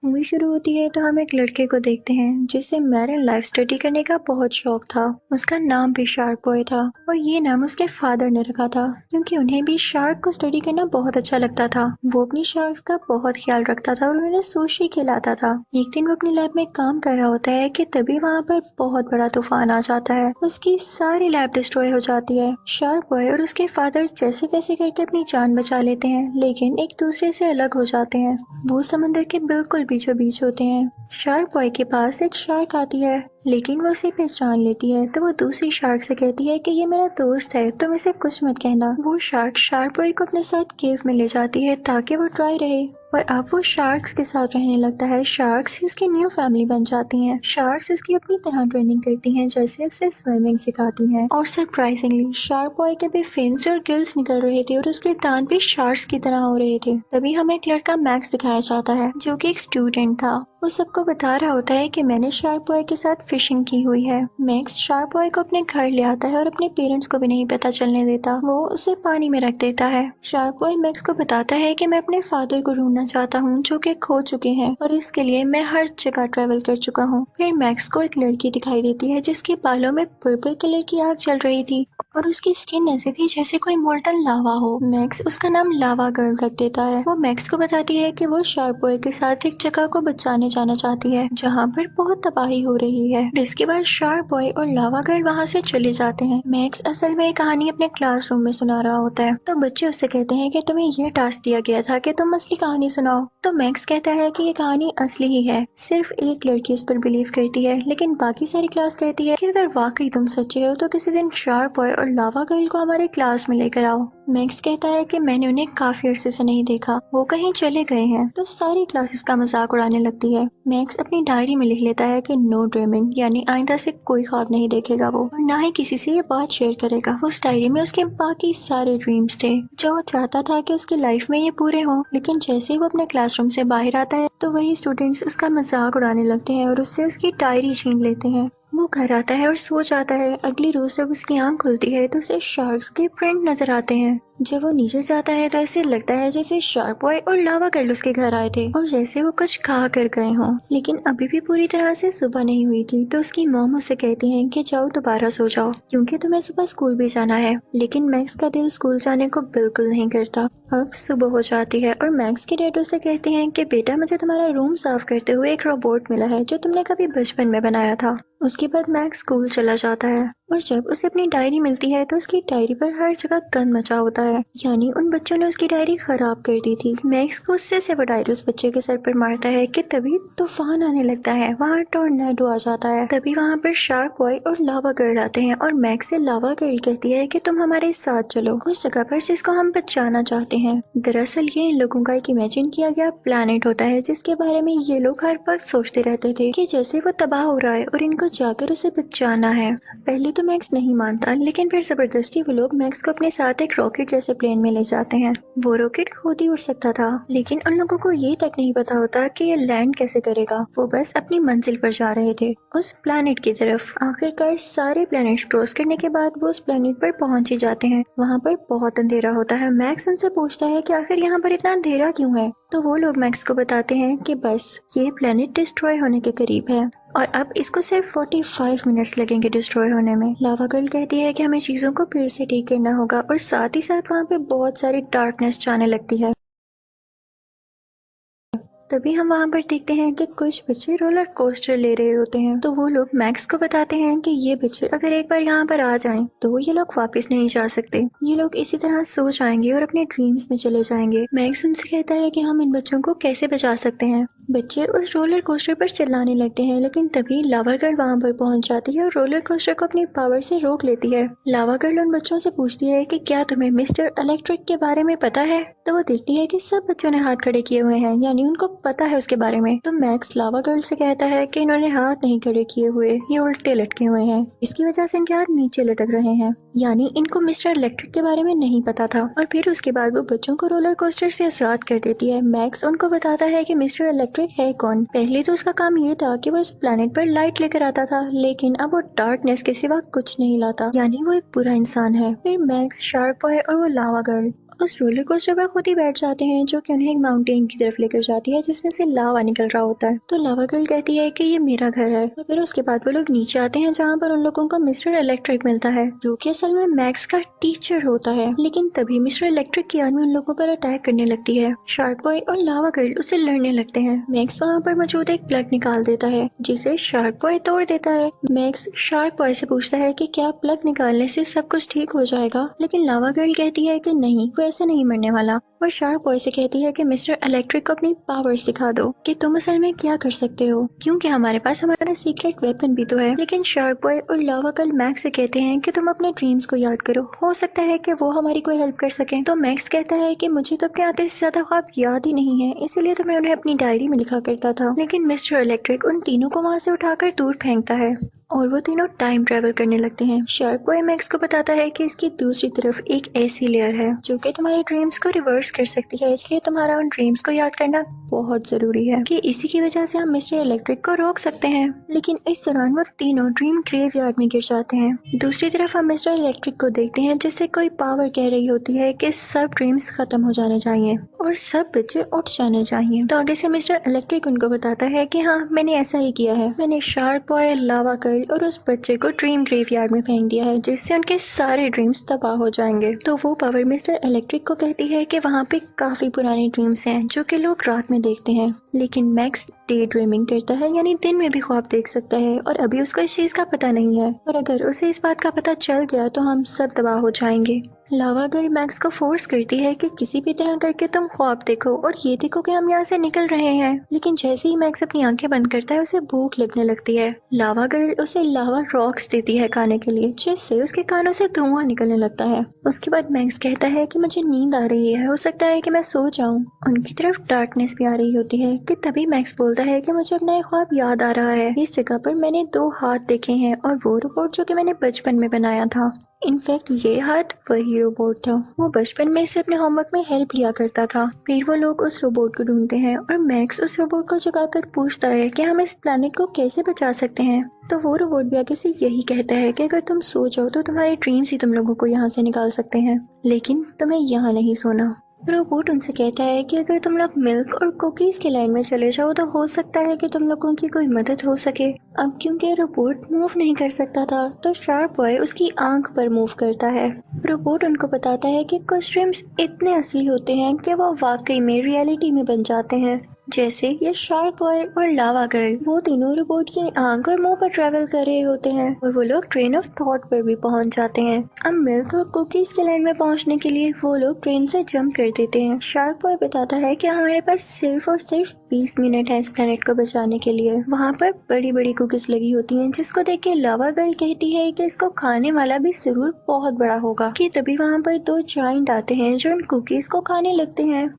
Movie शुरू होती है तो हम एक लड़के को देखते हैं जिसे मैरिन लाइफ स्टडी करने का बहुत शौक था। उसका नाम भी शार्क बॉय था और ये नाम उसके फादर ने रखा था क्योंकि उन्हें भी शार्क को स्टडी करना बहुत अच्छा लगता था। वो अपनी शार्क्स का बहुत ख्याल रखता था और उन्हें सुशी खिलाता था। एक दिन वो अपनी लैब में काम कर रहा होता है कि तभी वहाँ पर बहुत बड़ा तूफान आ जाता है। उसकी सारी लैब डिस्ट्रॉय हो जाती है। शार्क बॉय और उसके फादर जैसे तैसे करके अपनी जान बचा लेते हैं, लेकिन एक दूसरे से अलग हो जाते हैं। वो समंदर के बिल्कुल बीचों बीच होते हैं। शार्क बॉय के पास एक शार्क आती है, लेकिन वो उसे पहचान लेती है तो वो दूसरी शार्क से कहती है कि ये मेरा दोस्त है, तुम इसे कुछ मत कहना। वो शार्क बॉय को अपने साथ केव में ले जाती है ताकि वो ड्राई रहे और अब वो शार्क्स के साथ रहने लगता है। शार्क्स ही उसकी न्यू फैमिली बन जाती हैं। शार्क्स उसकी अपनी तरह ट्रेनिंग करती हैं, जैसे उसे स्विमिंग सिखाती हैं। और सरप्राइजिंगली शार्क बॉय के भी फिन्स और गिल्स निकल रहे थे और उसके दांत भी शार्क्स की तरह हो रहे थे। तभी हमें एक लड़का मैक्स दिखाया जाता है जो कि एक स्टूडेंट था। वो सबको बता रहा होता है कि मैंने शार्क बॉय के साथ फिशिंग की हुई है। मैक्स शार्क बॉय को अपने घर ले आता है और अपने पेरेंट्स को भी नहीं पता चलने देता। वो उसे पानी में रख देता है। शार्क बॉय मैक्स को बताता है कि मैं अपने फादर को ढूंढना चाहता हूँ जो कि खो चुके हैं और इसके लिए मैं हर जगह ट्रेवल कर चुका हूँ। फिर मैक्स को एक लड़की दिखाई देती है जिसके बालों में पर्पल कलर की आग जल रही थी और उसकी स्किन ऐसी थी जैसे कोई मोल्टन लावा हो। मैक्स उसका नाम लावा गर्ल रख देता है। वो मैक्स को बताती है कि वो शार्क बॉय के साथ एक जगह को बचाने जाना चाहती है जहाँ पर बहुत तबाही हो रही है। इसके बाद शार्क बॉय और लावा गर्ल वहाँ से चले जाते हैं। मैक्स असल में कहानी अपने क्लासरूम में सुना रहा होता है तो बच्चे उससे कहते हैं कि तुम्हें यह टास्क दिया गया था कि तुम असली कहानी सुनाओ। तो मैक्स कहता है कि ये कहानी असली ही है, सिर्फ एक लड़की उस पर बिलीव करती है, लेकिन बाकी सारी क्लास कहती है कि अगर वाकई तुम सच्चे हो तो किसी दिन शार्क बॉय और लावा गर्ल को हमारे क्लास में लेकर आओ। मैक्स कहता है कि मैंने उन्हें काफी अरसे से नहीं देखा, वो कहीं चले गए हैं। तो सारी क्लासेस का मजाक उड़ाने लगती है। मैक्स अपनी डायरी में लिख लेता है कि नो ड्रीमिंग, यानी आइंदा से कोई ख्वाब नहीं देखेगा वो और ना ही किसी से ये बात शेयर करेगा। उस डायरी में उसके बाकी सारे ड्रीम्स थे जो वो चाहता था कि उसकी लाइफ में ये पूरे हों, लेकिन जैसे ही वो अपने क्लासरूम से बाहर आता है तो वही स्टूडेंट्स उसका मजाक उड़ाने लगते हैं और उससे उसकी डायरी छीन लेते हैं। वो घर आता है और सो जाता है। अगली रोज जब उसकी आंख खुलती है तो उसे शार्क्स के प्रिंट नजर आते हैं। जब वो नीचे जाता है तो ऐसे लगता है जैसे शार्क बॉय और लावा गर्ल उसके घर आए थे और जैसे वो कुछ खा कर गए हों, लेकिन अभी भी पूरी तरह से सुबह नहीं हुई थी। तो उसकी मॉम उसे कहती हैं कि जाओ दोबारा सो जाओ क्योंकि तुम्हें सुबह स्कूल भी जाना है। लेकिन मैक्स का दिल स्कूल जाने को बिल्कुल नहीं करता। अब सुबह हो जाती है और मैक्स के डैड उसे कहते हैं कि बेटा, मुझे तुम्हारा रूम साफ करते हुए एक रोबोट मिला है जो तुमने कभी बचपन में बनाया था। उसके बाद मैक्स स्कूल चला जाता है और जब उसे अपनी डायरी मिलती है तो उसकी डायरी पर हर जगह गंद मचा होता है, यानी उन बच्चों ने उसकी डायरी खराब कर दी थी। मैक्स गुस्से से वो डायरी उस बच्चे के सर पर मारता है कि तभी तूफान आने लगता है। वहाँ टोर्नेडो आ जाता है। तभी वहाँ पर शार्क बॉय और लावा गर्ल आते हैं और मैक्स से लावा गर्ल कहती है कि तुम हमारे साथ चलो उस जगह पर जिसको हम बचाना चाहते हैं। दरअसल ये इन लोगों का एक इमेजिन किया गया प्लेनेट होता है जिसके बारे में ये लोग हर वक्त सोचते रहते थे कि जैसे वो तबाह हो रहा है और इनको जाकर उसे बचाना है। पहले तो मैक्स नहीं मानता, लेकिन फिर जबरदस्ती वो लोग मैक्स को अपने साथ एक रॉकेट जैसे प्लेन में ले जाते हैं। वो रॉकेट खुद ही उड़ सकता था, लेकिन उन लोगों को ये तक नहीं पता होता कि ये लैंड कैसे करेगा। वो बस अपनी मंजिल पर जा रहे थे, उस प्लेनेट की तरफ। आखिरकार सारे प्लेनेट्स क्रॉस करने के बाद वो उस प्लेनेट पर पहुंच ही जाते हैं। वहाँ पर बहुत अंधेरा होता है। मैक्स उनसे पूछता है कि आखिर यहाँ पर इतना अंधेरा क्यों है। तो वो लोग मैक्स को बताते हैं कि बस ये प्लेनेट डिस्ट्रॉय होने के करीब है और अब इसको सिर्फ 45 मिनट्स लगेंगे डिस्ट्रॉय होने में। लावा गर्ल कहती है कि हमें चीजों को फिर से ठीक करना होगा और साथ ही साथ वहाँ पे बहुत सारी डार्कनेस जाने लगती है। तभी हम वहाँ पर देखते हैं कि कुछ बच्चे रोलर कोस्टर ले रहे होते हैं। तो वो लोग मैक्स को बताते हैं कि ये बच्चे अगर एक बार यहाँ पर आ जाएं तो ये लोग वापस नहीं जा सकते। ये लोग इसी तरह सो जाएंगे और अपने ड्रीम्स में चले जाएंगे। मैक्स उनसे कहता है कि हम इन बच्चों को कैसे बचा सकते हैं। बच्चे उस रोलर कोस्टर पर चिल्लाने लगते हैं, लेकिन तभी लावा गर्ल वहाँ पर पहुंच जाती है और रोलर कोस्टर को अपनी पावर से रोक लेती है। लावा गर्ल उन बच्चों से पूछती है कि क्या तुम्हें मिस्टर इलेक्ट्रिक के बारे में पता है। तो वो देखती है कि सब बच्चों ने हाथ खड़े किए हुए हैं, यानी उनको पता है उसके बारे में। तो मैक्स लावा गर्ल से कहता है कि इन्होंने हाथ नहीं खड़े किए हुए, ये उल्टे लटके हुए हैं, इसकी वजह से इनके हाथ नीचे लटक रहे हैं, यानी इनको मिस्टर इलेक्ट्रिक के बारे में नहीं पता था। और फिर उसके बाद वो बच्चों को रोलर कोस्टर से आजाद कर देती है। मैक्स उनको बताता है कि मिस्टर इलेक्ट्रिक है कौन। पहले तो उसका काम ये था कि वो इस प्लेनेट पर लाइट लेकर आता था, लेकिन अब वो डार्कनेस के सिवा कुछ नहीं लाता, यानी वो एक बुरा इंसान है। फिर मैक्स, शार्क बॉय और वो लावा गर्ल उस रोलर कोस्टर पर खुद ही बैठ जाते हैं, जो कि उन्हें एक माउंटेन की तरफ लेकर जाती है जिसमें से लावा निकल रहा होता है। तो लावा गर्ल कहती है कि ये मेरा घर है, और फिर उसके बाद वो लोग नीचे आते हैं जहाँ पर उन लोगों को मिस्टर इलेक्ट्रिक मिलता है, जो कि असल में मैक्स का टीचर होता है। लेकिन तभी मिस्टर इलेक्ट्रिक की आर्मी उन लोगों पर अटैक करने लगती है। शार्क बॉय और लावा गर्ल उससे लड़ने लगते हैं। मैक्स वहाँ पर मौजूद एक प्लग निकाल देता है जिसे शार्क बॉय तोड़ देता है। मैक्स शार्क बॉय से पूछता है कि क्या प्लग निकालने से सब कुछ ठीक हो जाएगा, लेकिन लावा गर्ल कहती है कि नहीं, वो ऐसे नहीं मरने वाला। और शार्क बॉय से कहती है कि मिस्टर इलेक्ट्रिक को अपनी पावर्स दिखा दो कि तुम असल में क्या कर सकते हो, क्योंकि हमारे पास हमारा सीक्रेट वेपन भी तो है। लेकिन शार्क बॉय और लावा गर्ल मैक्स से कहते हैं कि तुम अपने ड्रीम्स को याद करो, हो सकता है कि वो हमारी कोई हेल्प कर सके। तो मैक्स कहता है कि मुझे तो अपने आधे से ज्यादा ख्वाब याद ही नहीं है, इसीलिए तो मैं उन्हें अपनी डायरी में लिखा करता था। लेकिन मिस्टर इलेक्ट्रिक उन तीनों को वहाँ से उठाकर दूर फेंकता है और वो तीनों टाइम ट्रेवल करने लगते हैं। शार्क बॉय मैक्स को बताता है कि इसकी दूसरी तरफ एक ऐसी लेयर है जो कि तुम्हारे ड्रीम्स को रिवर्स कर सकती है, इसलिए तुम्हारा उन ड्रीम्स को याद करना बहुत जरूरी है कि इसी की वजह से हम मिस्टर इलेक्ट्रिक को रोक सकते हैं। लेकिन इस दौरान वो तीनों ड्रीम ग्रेवयार्ड में गिर जाते हैं। दूसरी तरफ हम मिस्टर इलेक्ट्रिक को देखते हैं जिससे कोई पावर कह रही होती है कि सब ड्रीम्स खत्म हो जाने चाहिए और सब बच्चे उठ जाने चाहिए। तो आगे से मिस्टर इलेक्ट्रिक उनको बताता है कि हाँ, मैंने ऐसा ही किया है, मैंने शार्क बॉय, लावा गर्ल और उस बच्चे को ड्रीम ग्रेवयार्ड में फेंक दिया है जिससे उनके सारे ड्रीम्स तबाह हो जाएंगे। तो वो पावर मिस्टर इलेक्ट्रिक को कहती है कि वहाँ पे काफी पुराने ड्रीम्स हैं जो कि लोग रात में देखते हैं, लेकिन मैक्स डे ड्रीमिंग करता है, यानी दिन में भी ख्वाब देख सकता है, और अभी उसको इस चीज का पता नहीं है, और अगर उसे इस बात का पता चल गया तो हम सब तबाह हो जाएंगे। लावा गर्ल मैक्स को फोर्स करती है कि किसी भी तरह करके तुम ख्वाब देखो और ये देखो कि हम यहाँ से निकल रहे हैं। लेकिन जैसे ही मैक्स अपनी आंखें बंद करता है उसे भूख लगने लगती है। लावा गर्ल उसे लावा रॉक्स देती है खाने के लिए, जिससे उसके कानों से धुआं निकलने लगता है। उसके बाद मैक्स कहता है कि मुझे नींद आ रही है, हो सकता है कि मैं सो जाऊं। उनकी तरफ डार्कनेस भी आ रही होती है कि तभी मैक्स बोलता है कि मुझे अपना एक ख्वाब याद आ रहा है, इस जगह पर मैंने 2 हाथ देखे हैं और वो रोबोट जो कि मैंने बचपन में बनाया था। इनफैक्ट ये हाथ वही रोबोट था, वो बचपन में इसे अपने होमवर्क में हेल्प लिया करता था। फिर वो लोग उस रोबोट को ढूंढते हैं और मैक्स उस रोबोट को जगाकर पूछता है कि हम इस प्लेनेट को कैसे बचा सकते हैं। तो वो रोबोट भी आगे से यही कहता है कि अगर तुम सो जाओ तो तुम्हारे ड्रीम्स ही तुम लोगों को यहाँ से निकाल सकते हैं, लेकिन तुम्हें यहाँ नहीं सोना। रोबोट उनसे कहता है कि अगर तुम लोग मिल्क और कुकीज के लाइन में चले जाओ तो हो सकता है कि तुम लोगों की कोई मदद हो सके। अब क्योंकि रोबोट मूव नहीं कर सकता था तो शार्क बॉय उसकी आंख पर मूव करता है। रोबोट उनको बताता है कि कुछ ड्रीम्स इतने असली होते हैं कि वो वाकई में रियलिटी में बन जाते हैं, जैसे ये शार्क बॉय और लावा गर्ल। वो तीनों रोबोट की आंख और मुंह पर ट्रेवल कर रहे होते हैं और वो लोग ट्रेन ऑफ थॉट पर भी पहुंच जाते हैं। अब मिल्क और कुकीज के लाइन में पहुंचने के लिए वो लोग ट्रेन से जंप कर देते हैं। शार्क बॉय बताता है कि हमारे पास सिर्फ और सिर्फ 20 मिनट है इस प्लेनेट को बचाने के लिए। वहाँ पर बड़ी बड़ी कुकीज लगी होती हैं, जिसको देख के लावा गर्ल कहती है कि इसको खाने वाला भी जरूर बहुत बड़ा होगा। कि तभी वहाँ पर 2 जायंट आते हैं जो उन कुकीज को खाने लगते हैं।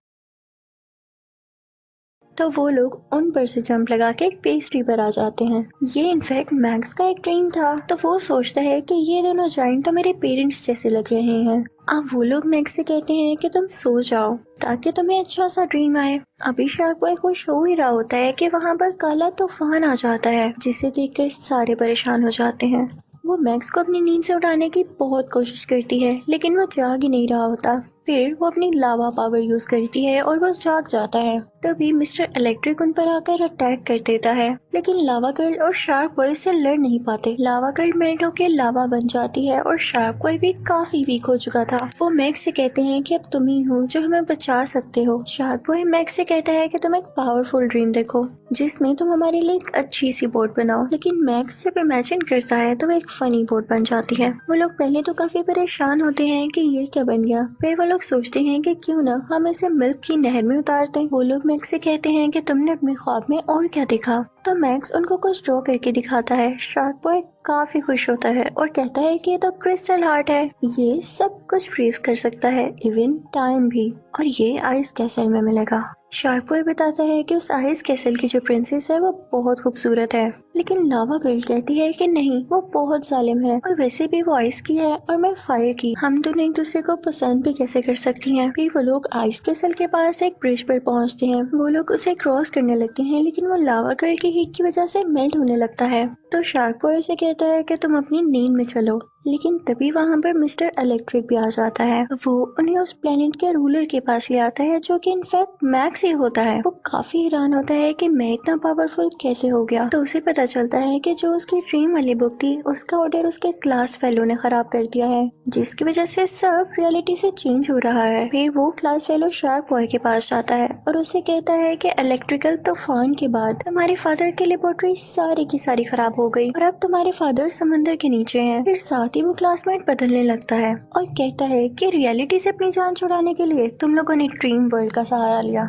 तो वो लोग उन पर से जंप लगा के एक पेस्ट्री पर आ जाते हैं। ये इनफैक्ट मैक्स का एक ड्रीम था, तो वो सोचता है कि ये दोनों जाइंट तो मेरे पेरेंट्स जैसे लग रहे हैं। अब वो लोग मैक्स से कहते हैं कि तुम सो जाओ ताकि तुम्हें अच्छा सा ड्रीम आए। अभी शार्क बॉय खुश हो ही रहा होता है कि वहाँ पर काला तूफान आ जाता है, जिसे देखकर सारे परेशान हो जाते हैं। वो मैक्स को अपनी नींद से उठाने की बहुत कोशिश करती है, लेकिन वो जाग ही नहीं रहा होता। फिर वो अपनी लावा पावर यूज करती है और वो जाग जाता है। तभी मिस्टर इलेक्ट्रिक उन पर आकर अटैक कर देता है, लेकिन लावा गर्ल और शार्क बॉय से लड़ नहीं पाते। लावा गर्ल मेल्ट होकर लावा बन जाती है और शार्क बॉय भी काफी वीक हो चुका था। वो मैक्स से कहते हैं कि अब तुम ही हो जो हमें बचा सकते हो। शार्क बॉय मैक्स से कहता है कि तुम एक पावरफुल ड्रीम देखो जिसमें तुम हमारे लिए एक अच्छी सी बोट बनाओ। लेकिन मैक्स जब इमेजिन करता है तो वो एक फनी बोट बन जाती है। वो लोग पहले तो काफी परेशान होते हैं कि ये क्या बन गया। फिर वो लोग सोचते हैं कि क्यों ना हम इसे मिल्क की नहर में उतारते हैं। वो लोग मैक्स से कहते हैं कि तुमने अपने ख्वाब में और क्या देखा। तो मैक्स उनको कुछ ड्रॉ करके दिखाता है। शार्क बॉय काफी खुश होता है और कहता है कि ये तो क्रिस्टल हार्ट है, ये सब कुछ फ्रीज कर सकता है, इवन टाइम भी, और ये आइस कैसल में मिलेगा। शार्क बॉय बताता है कि उस आइस कैसल की जो प्रिंसेस है वो बहुत खूबसूरत है, लेकिन लावा गर्ल कहती है कि नहीं, वो बहुत जालिम है और वैसे भी वो आइस की है और मैं फायर की, हम दोनों एक दूसरे को पसंद भी कैसे कर सकती हैं। फिर वो लोग आइस कैसल के पास एक ब्रिज पर पहुंचते हैं। वो लोग उसे क्रॉस करने लगते हैं लेकिन वो लावा गर्ल की हीट की वजह से मेल्ट होने लगता है। तो शार्क बॉय से कहता है कि तुम अपनी नींद में चलो, लेकिन तभी वहाँ पर मिस्टर इलेक्ट्रिक भी आ जाता है। वो उन्हें उस प्लेनेट के रूलर के पास ले आता है जो कि इनफैक्ट मैक्स ही होता है। वो काफी हैरान होता है कि मैं इतना पावरफुल कैसे हो गया। तो उसे पता चलता है कि जो उसकी ड्रीम वाली बुक थी उसका ऑर्डर उसके क्लास फेलो ने खराब कर दिया है, जिसकी वजह से सब रियलिटी से चेंज हो रहा है। फिर वो क्लास फेलो शार्क बॉय के पास जाता है और उसे कहता है कि इलेक्ट्रिकल तूफान के बाद तुम्हारे फादर की लेबोरेटरी सारी की सारी खराब हो गई और अब तुम्हारे फादर समंदर के नीचे हैं। फिर साथ ही वो क्लासमेट बदलने लगता है और कहता है कि रियलिटी से अपनी जान छुड़ाने के लिए तुम लोगों ने ड्रीम वर्ल्ड का सहारा लिया,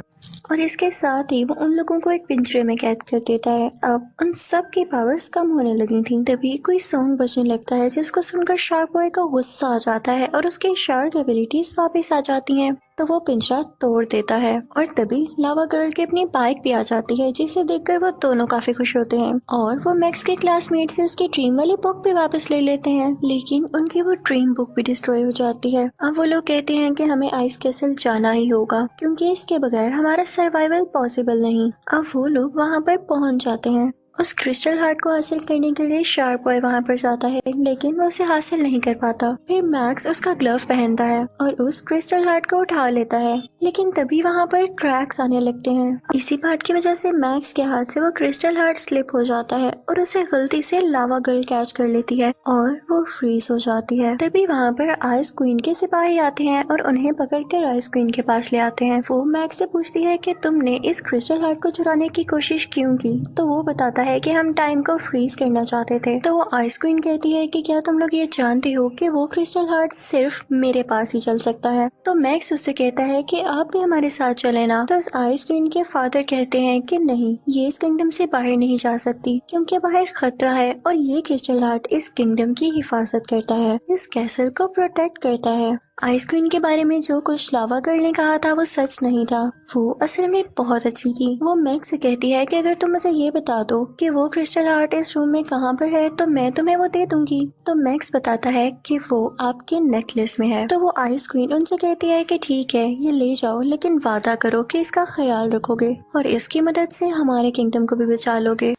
और इसके साथ ही वो उन लोगों को एक पिंजरे में कैद कर देता है। अब उन सब की पावर्स कम होने लगी थी। तभी कोई सॉन्ग बजने लगता है जिसको सुनकर शार्क बॉय का गुस्सा आ जाता है और उसकी शार्क एबिलिटीज वापस आ जाती हैं। तो वो पिंजरा तोड़ देता है और तभी लावा गर्ल की अपनी बाइक भी आ जाती है, जिसे देखकर वो दोनों काफी खुश होते हैं और वो मैक्स के क्लासमेट से उसकी ड्रीम वाली बुक भी वापस ले लेते हैं। लेकिन उनकी वो ड्रीम बुक भी डिस्ट्रॉय हो जाती है। अब वो लोग कहते हैं कि हमें आइस कैसल जाना ही होगा क्योंकि इसके बगैर हमारा सर्वाइवल पॉसिबल नहीं। अब वो लोग वहाँ पर पहुँच जाते हैं। उस क्रिस्टल हार्ट को हासिल करने के लिए शार्क बॉय वहाँ पर जाता है लेकिन वो उसे हासिल नहीं कर पाता। फिर मैक्स उसका ग्लव पहनता है और उस क्रिस्टल हार्ट को उठा लेता है, लेकिन तभी वहाँ पर क्रैक्स आने लगते हैं। इसी बात की वजह से मैक्स के हाथ से वो क्रिस्टल हार्ट स्लिप हो जाता है और उसे गलती से लावा गर्ल कैच कर लेती है और वो फ्रीज हो जाती है। तभी वहाँ पर आइस क्वीन के सिपाही आते हैं और उन्हें पकड़कर आइस क्वीन के पास ले आते हैं। वो मैक्स से पूछती है कि तुमने इस क्रिस्टल हार्ट को चुराने की कोशिश क्यों की। तो वो बताता है कि हम टाइम को फ्रीज करना चाहते थे। तो वो आइस क्वीन कहती है कि क्या तुम लोग ये जानते हो कि वो क्रिस्टल हार्ट सिर्फ मेरे पास ही चल सकता है। तो मैक्स उससे कहता है कि आप भी हमारे साथ चले ना। तो उस आइस क्वीन के फादर कहते हैं कि नहीं, ये इस किंगडम से बाहर नहीं जा सकती क्योंकि बाहर खतरा है और ये क्रिस्टल हार्ट इस किंगडम की हिफाजत करता है, इस कैसल को प्रोटेक्ट करता है। आइस क्वीन के बारे में जो कुछ लावा गर्ल ने कहा था वो सच नहीं था, वो असल में बहुत अच्छी थी। वो मैक्स से कहती है कि अगर तुम मुझे ये बता दो कि वो क्रिस्टल हार्ट इस रूम में कहाँ पर है तो मैं तुम्हें वो दे दूंगी। तो मैक्स बताता है कि वो आपके नेकलेस में है। तो वो आइस क्वीन उनसे कहती है कि ठीक है, ये ले जाओ, लेकिन वादा करो कि इसका ख्याल रखोगे और इसकी मदद से हमारे किंगडम को भी बचा लोगे।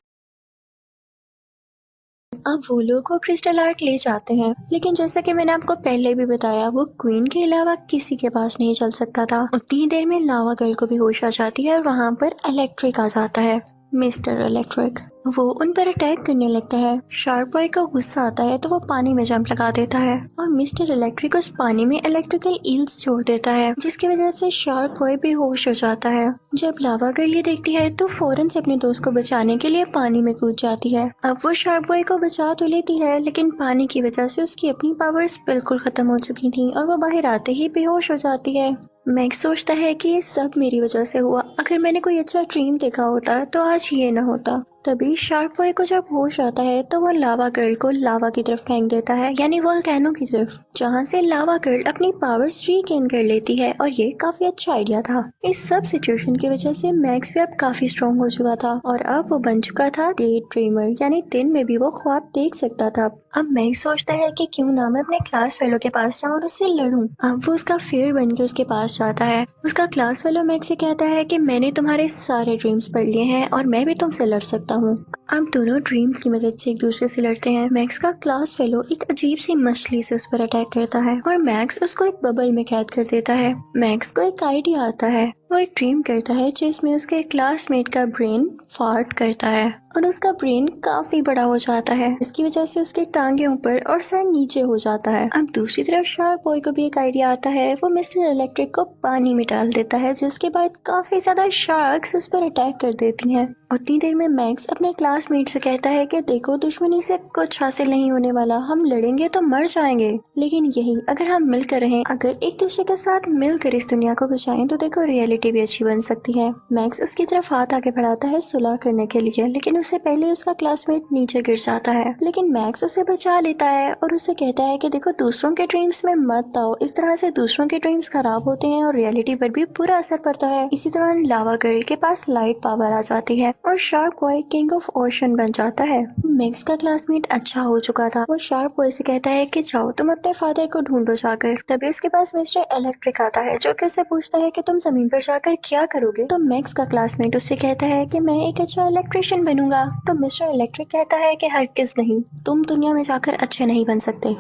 अब वो लोग वो क्रिस्टल आर्ट ले जाते हैं, लेकिन जैसा कि मैंने आपको पहले भी बताया वो क्वीन के अलावा किसी के पास नहीं चल सकता था। उतनी ही देर में लावा गर्ल को भी होश आ जाती है और वहाँ पर इलेक्ट्रिक आ जाता है। मिस्टर इलेक्ट्रिक वो उन पर अटैक करने लगता है। शार्क बॉय को गुस्सा आता है तो वो पानी में जंप लगा देता है और मिस्टर इलेक्ट्रिक उस पानी में इलेक्ट्रिकल ईल्स छोड़ देता है, जिसकी वजह से शार्क बॉय बेहोश हो जाता है। जब लावा गर्ल ये देखती है तो फौरन से अपने दोस्त को बचाने के लिए पानी में कूद जाती है। अब वो शार्क बॉय को बचा तो लेती है लेकिन पानी की वजह से उसकी अपनी पावर्स बिल्कुल खत्म हो चुकी थी और वो बाहर आते ही बेहोश हो जाती है। मैक्स सोचता है कि ये सब मेरी वजह से हुआ, अगर मैंने कोई अच्छा ड्रीम देखा होता तो आज ये ना होता। तभी शार्क बॉय को जब होश आता है तो वो लावा गर्ल को लावा की तरफ फेंक देता है, यानी वोल्केनो की तरफ, जहाँ से लावा गर्ल अपनी पावर्स रीगेन कर लेती है और ये काफी अच्छा आइडिया था। इस सब सिचुएशन की वजह से मैक्स भी अब काफी स्ट्रॉन्ग हो चुका था और अब वो बन चुका था डे ड्रीमर, यानी दिन में भी वो ख्वाब देख सकता था। अब मैक्स सोचता है कि क्यों ना मैं अपने क्लास फेलो के पास जाऊँ और उससे लड़ूं। अब वो उसका फेयर बन के उसके पास जाता है। उसका क्लास फेलो मैक्स से कहता है कि मैंने तुम्हारे सारे ड्रीम्स पढ़ लिए हैं और मैं भी तुमसे लड़ सकता हूँ। अब दोनों ड्रीम्स की मदद से एक दूसरे से लड़ते हैं। मैक्स का क्लास फेलो एक अजीब सी मछली से उस पर अटैक करता है और मैक्स उसको एक बबल में कैद कर देता है। मैक्स को एक आइडिया आता है, वो एक ड्रीम करता है जिसमें उसके क्लासमेट का ब्रेन फार्ट करता है और उसका ब्रेन काफी बड़ा हो जाता है, इसकी वजह से उसकी टांगे ऊपर और सर नीचे हो जाता है। अब दूसरी तरफ शार्क बॉय को भी एक आइडिया आता है, वो मिस्टर इलेक्ट्रिक को पानी में डाल देता है, जिसके बाद काफी ज्यादा शार्क्स उस पर अटैक कर देती हैं। उतनी देर में मैक्स अपने क्लासमेट से कहता है कि देखो, दुश्मनी से कुछ हासिल नहीं होने वाला, हम लड़ेंगे तो मर जाएंगे, लेकिन यही अगर हम मिलकर रहें, अगर एक दूसरे के साथ मिलकर इस दुनिया को बचाएं तो देखो रियलिटी रियलिटी भी अच्छी बन सकती है। मैक्स उसकी तरफ हाथ आगे बढ़ाता है सुलह करने के लिए, लेकिन उससे पहले उसका क्लासमेट नीचे गिर जाता है। लेकिन मैक्स उसे बचा लेता है और उसे कहता है कि देखो, दूसरों के ड्रीम्स में मत आओ, इस तरह से दूसरों के ड्रीम्स खराब होते हैं और रियलिटी पर भी बुरा असर पड़ता है। इसी दौरान लावा गर्ल के पास लाइट पावर आ जाती है और shark boy king of ocean बन जाता है। मैक्स का क्लासमेट अच्छा हो चुका था। वो शार्क बॉय से कहता है कि जाओ तुम अपने फादर को ढूंढो जाकर। तभी उसके पास मिस्टर इलेक्ट्रिक आता है जो कि उससे पूछता है कि तुम जमीन पर जाकर क्या करोगे। तो मैक्स का क्लासमेट उससे कहता है कि मैं एक अच्छा इलेक्ट्रिशियन बनूंगा। तो मिस्टर इलेक्ट्रिक कहता है कि हरगिज़ नहीं, तुम दुनिया में जाकर अच्छे नहीं बन सकते।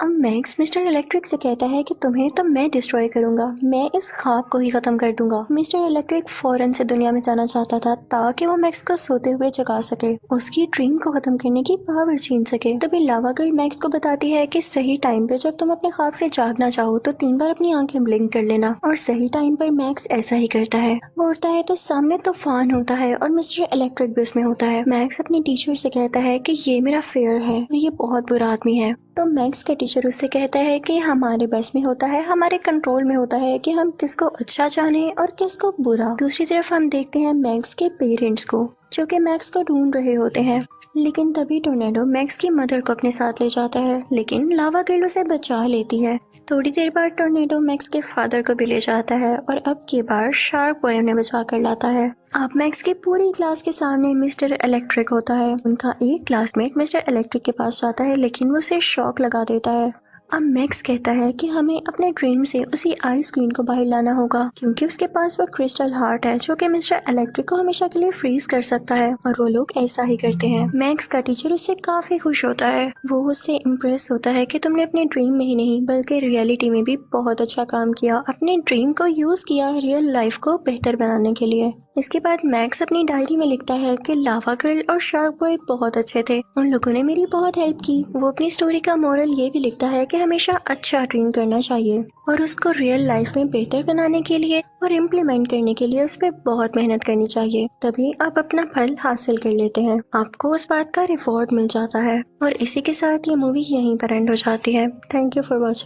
अब मैक्स मिस्टर इलेक्ट्रिक से कहता है कि तुम्हें तो मैं डिस्ट्रॉय करूंगा, मैं इस ख्वाब को ही खत्म कर दूंगा। मिस्टर इलेक्ट्रिक फौरन से दुनिया में जाना चाहता था ताकि वो मैक्स को सोते हुए जगा सके, उसकी ड्रीम को खत्म करने की पावर छीन सके। तभी लावा गर्ल मैक्स को बताती है कि सही टाइम पे जब तुम अपने ख्वाब से जागना चाहो तो 3 बार अपनी आंखें ब्लिंक कर लेना। और सही टाइम पर मैक्स ऐसा ही करता है। वो उठता है तो सामने तूफान होता है और मिस्टर इलेक्ट्रिक भी उसमें होता है। मैक्स अपने टीचर से कहता है कि ये मेरा फेयर है और ये बहुत बुरा आदमी है। तो मैक्स का टीचर उससे कहता है कि हमारे बस में होता है, हमारे कंट्रोल में होता है कि हम किसको अच्छा जाने और किसको बुरा। दूसरी तरफ हम देखते हैं मैक्स के पेरेंट्स को जो कि मैक्स को ढूंढ रहे होते हैं। लेकिन तभी टोर्नेडो मैक्स की मदर को अपने साथ ले जाता है, लेकिन लावा गर्ल उसे बचा लेती है। थोड़ी देर बाद टोर्नेडो मैक्स के फादर को भी ले जाता है और अब की बार शार्क बॉय उन्हें बचा कर लाता है। अब मैक्स की पूरी क्लास के सामने मिस्टर इलेक्ट्रिक होता है। उनका एक क्लासमेट मिस्टर इलेक्ट्रिक के पास जाता है, लेकिन वो उसे शॉक लगा देता है। अब मैक्स कहता है कि हमें अपने ड्रीम से उसी आइस क्वीन को बाहर लाना होगा क्योंकि उसके पास वो क्रिस्टल हार्ट है जो कि मिस्टर इलेक्ट्रिक को हमेशा के लिए फ्रीज कर सकता है। और वो लोग ऐसा ही करते हैं। मैक्स का टीचर उससे काफी खुश होता है। वो उससे इम्प्रेस होता है कि तुमने अपने ड्रीम में ही नहीं बल्कि रियलिटी में भी बहुत अच्छा काम किया, अपने ड्रीम को यूज किया रियल लाइफ को बेहतर बनाने के लिए। इसके बाद मैक्स अपनी डायरी में लिखता है कि लावा गर्ल और शार्क बॉय बहुत अच्छे थे, उन लोगों ने मेरी बहुत हेल्प की। वो अपनी स्टोरी का मोरल ये भी लिखता है कि हमेशा अच्छा ड्रीम करना चाहिए और उसको रियल लाइफ में बेहतर बनाने के लिए और इम्प्लीमेंट करने के लिए उस पर बहुत मेहनत करनी चाहिए, तभी आप अपना फल हासिल कर लेते हैं, आपको उस बात का रिवॉर्ड मिल जाता है। और इसी के साथ ये मूवी यहीं पर एंड हो जाती है। Thank you for watching.